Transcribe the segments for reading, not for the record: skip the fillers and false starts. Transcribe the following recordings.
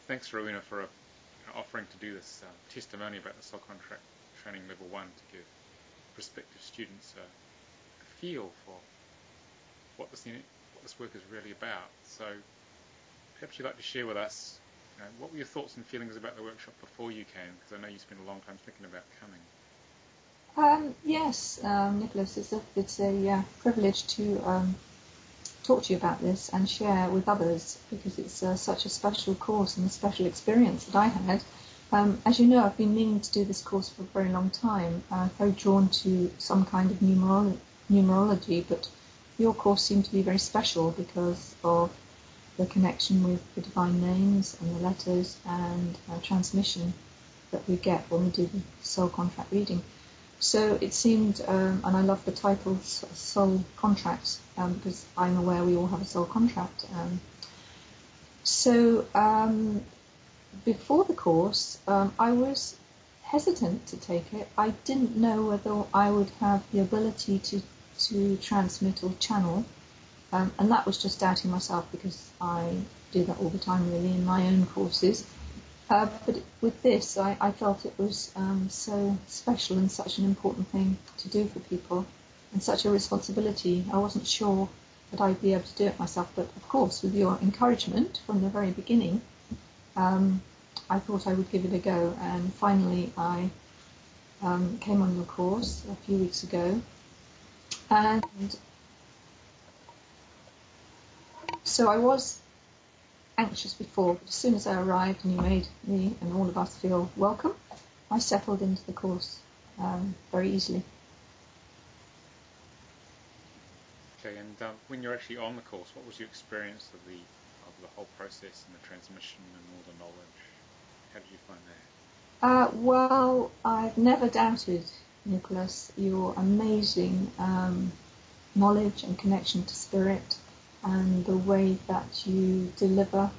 thanks, Rowena, for offering to do this testimony about the soul contract training level 1 to give prospective students a feel for what this work is really about. So perhaps you'd like to share with us, what were your thoughts and feelings about the workshop before you came? Because I know you spent a long time thinking about coming. Yes, Nicolas, it's a privilege to talk to you about this and share with others, because it's such a special course and a special experience that I had. As you know, I've been meaning to do this course for a very long time. I'm very drawn to some kind of numerology, but your course seemed to be very special because of the connection with the divine names and the letters and transmission that we get when we do the soul contract reading. So it seemed, and I love the title Soul Contracts, because I'm aware we all have a soul contract. Before the course, I was hesitant to take it. I didn't know whether I would have the ability to transmit or channel, and that was just doubting myself, because I do that all the time really in my own courses. But with this, I felt it was so special and such an important thing to do for people, and such a responsibility. I wasn't sure that I'd be able to do it myself, but of course, with your encouragement from the very beginning, I thought I would give it a go. And finally, I came on your course a few weeks ago, and so I was anxious before, but as soon as I arrived and you made me and all of us feel welcome, I settled into the course very easily. Okay, and when you're actually on the course, what was your experience of the whole process and the transmission and all the knowledge? How did you find that? Well, I've never doubted, Nicolas, your amazing knowledge and connection to spirit, and the way that you deliver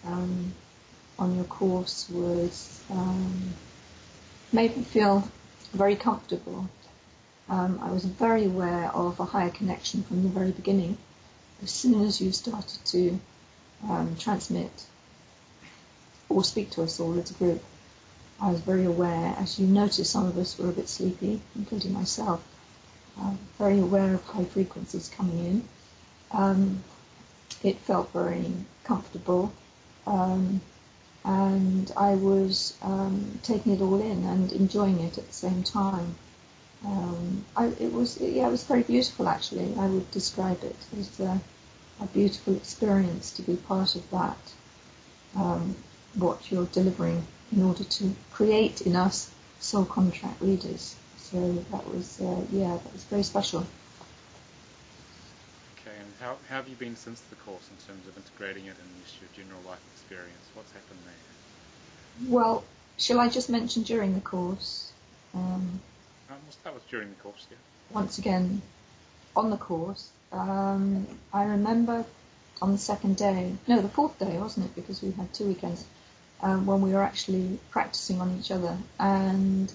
on your course was made me feel very comfortable. I was very aware of a higher connection from the very beginning. As soon as you started to transmit or speak to us all as a group, I was very aware. As you noticed, some of us were a bit sleepy, including myself. Very aware of high frequencies coming in. It felt very comfortable, and I was taking it all in and enjoying it at the same time. It was very beautiful, actually. I would describe it as a beautiful experience to be part of that, what you're delivering in order to create in us soul contract readers. So that was very special. Okay, and how have you been since the course in terms of integrating it into your general life experience? What's happened there? Well, shall I just mention during the course? We'll start with during the course, yeah. Once again, on the course, I remember on the second day, no, the fourth day, wasn't it? Because we had 2 weekends, when we were actually practicing on each other. And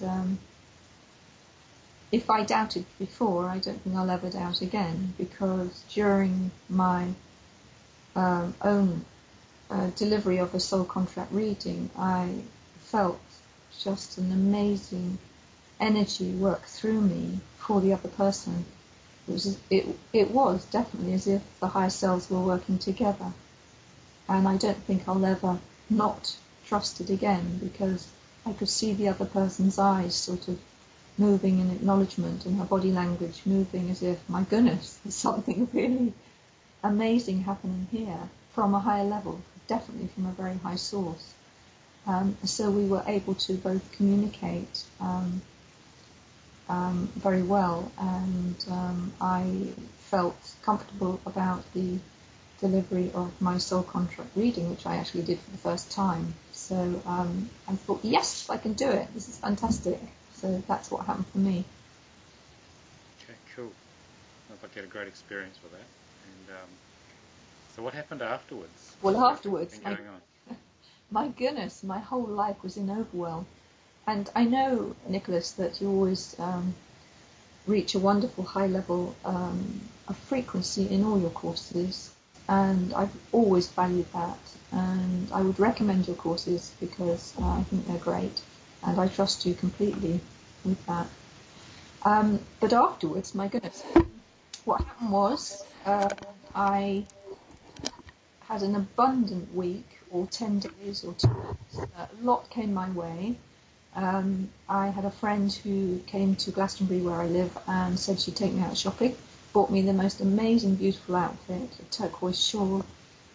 if I doubted before, I don't think I'll ever doubt again, because during my own delivery of a soul contract reading, I felt just an amazing energy work through me for the other person. It was definitely as if the higher selves were working together, and I don't think I'll ever not trust it again, because I could see the other person's eyes sort of moving in acknowledgement, and her body language moving as if, my goodness, there's something really amazing happening here from a higher level, definitely from a very high source. So we were able to both communicate very well, and I felt comfortable about the delivery of my soul contract reading, which I actually did for the first time. So I thought, yes, I can do it. This is fantastic. So that's what happened for me. Okay, cool. Sounds like you had a great experience with that. And so what happened afterwards? Well, afterwards, on? My goodness, my whole life was in overwhelm. And I know, Nicolas, that you always reach a wonderful high level of frequency in all your courses. and I've always valued that. And I would recommend your courses because I think they're great, and I trust you completely with that. But afterwards, my goodness, what happened was I had an abundant week, or 10 days, or 2 weeks. A lot came my way. I had a friend who came to Glastonbury where I live and said she'd take me out shopping, bought me the most amazing, beautiful outfit, a turquoise shawl,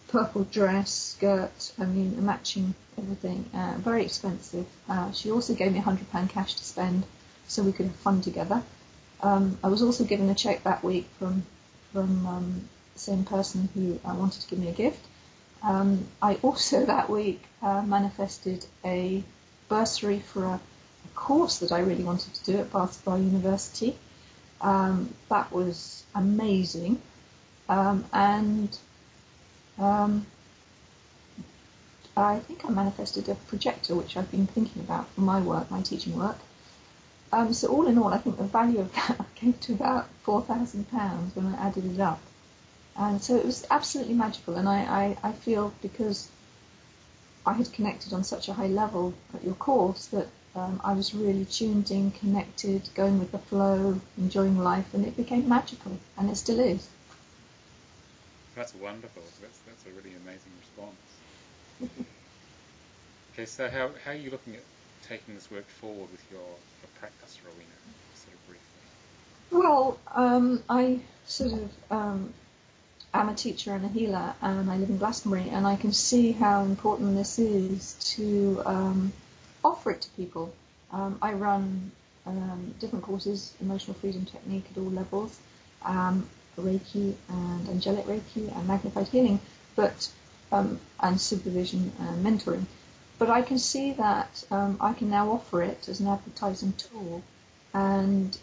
purple dress, skirt, a matching everything, very expensive. She also gave me £100 cash to spend so we could have fun together. I was also given a cheque that week from the same person who wanted to give me a gift. I also that week manifested a bursary for a course that I really wanted to do at Bath Spa University. That was amazing. And I think I manifested a projector, which I've been thinking about for my work, my teaching work. So all in all, I think the value of that came to about £4,000 when I added it up. And so it was absolutely magical. And I feel, because I had connected on such a high level at your course, that I was really tuned in, connected, going with the flow, enjoying life, and it became magical, and it still is. That's wonderful. That's a really amazing response. Okay, so how are you looking at taking this work forward with your practice, Rowena, sort of briefly? Well, I sort of am a teacher and a healer, and I live in Glastonbury, and I can see how important this is to offer it to people. I run different courses, emotional freedom technique at all levels, Reiki and angelic Reiki and magnified healing, but and supervision and mentoring. But I can see that I can now offer it as an advertising tool, and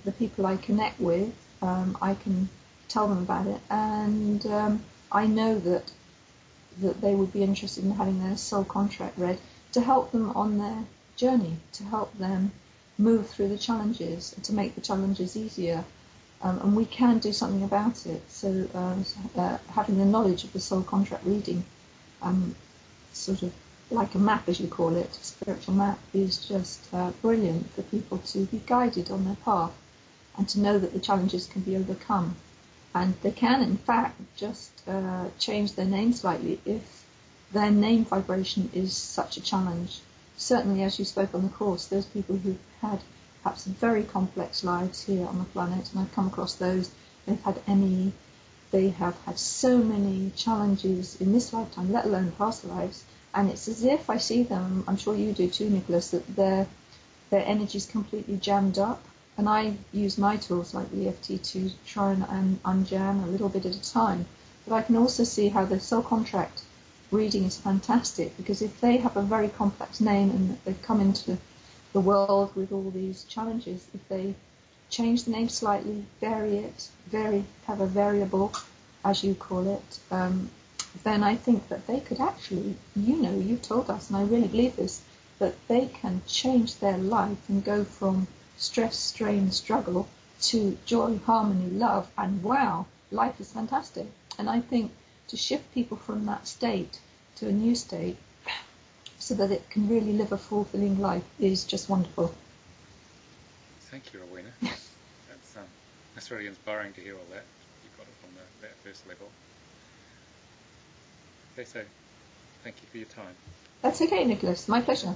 the people I connect with, I can tell them about it, and I know that they would be interested in having their soul contract read to help them on their journey, to help them move through the challenges, to make the challenges easier. And we can do something about it. So having the knowledge of the soul contract reading, sort of like a map, as you call it, a spiritual map, is just brilliant for people to be guided on their path and to know that the challenges can be overcome. And they can, in fact, just change their name slightly if their name vibration is such a challenge. Certainly, as you spoke on the course, there's people who've had perhaps very complex lives here on the planet, and I've come across those. They've had ME, they have had so many challenges in this lifetime, let alone past lives, and it's as if I see them, I'm sure you do too, Nicolas, that their energy's completely jammed up. And I use my tools like the EFT to try and unjam a little bit at a time. But I can also see how the soul contract reading is fantastic, because if they have a very complex name and they've come into the world with all these challenges, if they change the name slightly, vary it, have a variable, as you call it, then I think that they could actually, you've told us, and I really believe this, that they can change their life and go from stress, strain, struggle to joy, harmony, love, and wow, life is fantastic. And I think to shift people from that state to a new state so that it can really live a fulfilling life is just wonderful. Thank you, Rowena. That's really inspiring to hear all that. You got it from that first level. Okay, so thank you for your time. That's okay, Nicolas. My pleasure.